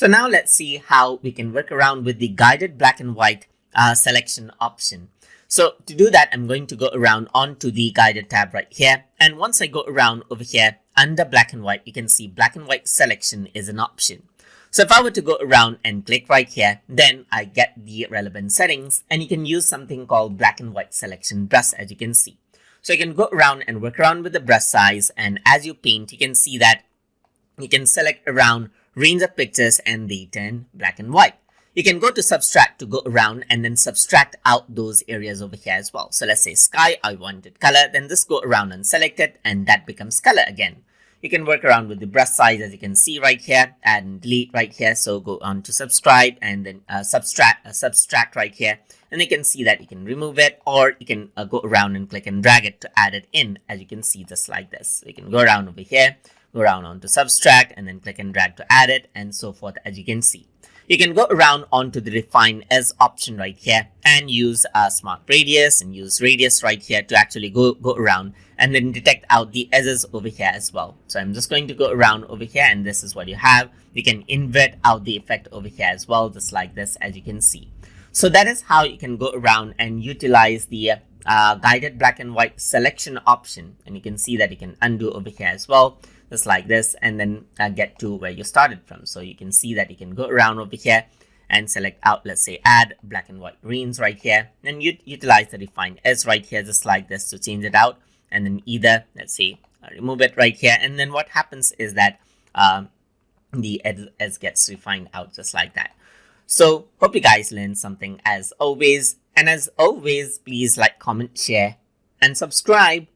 So now let's see how we can work around with the guided black and white selection option. So to do that, I'm going to go around onto the guided tab right here. And once I go around over here under black and white, you can see black and white selection is an option. So if I were to go around and click right here, then I get the relevant settings, and you can use something called black and white selection brush, as you can see. So you can go around and work around with the brush size, and as you paint, you can see that you can select around range of pictures and they turn black and white. You can go to subtract to go around and then subtract out those areas over here as well. So let's say sky, I wanted color, then just go around and select it, and that becomes color again. You can work around with the brush size, as you can see right here, and delete right here. So go on to subscribe and then subtract right here, and you can see that you can remove it, or you can go around and click and drag it to add it in, as you can see just like this. So you can go around over here, go around onto subtract, and then click and drag to add it, and so forth, as you can see. You can go around onto the refine as option right here and use smart radius and use radius right here to actually go around and then detect out the edges over here as well. So I'm just going to go around over here, and this is what you have. You can invert out the effect over here as well, just like this, as you can see. So that is how you can go around and utilize the guided black and white selection option, and you can see that you can undo over here as well, just like this, and then get to where you started from. So you can see that you can go around over here and select out, let's say, add black and white greens right here, and you utilize the refine as right here, just like this, to change it out, and then either, let's say, remove it right here, and then what happens is that the edge gets refined out just like that. So hope you guys learned something as always, and as always, please like, comment, share, and subscribe.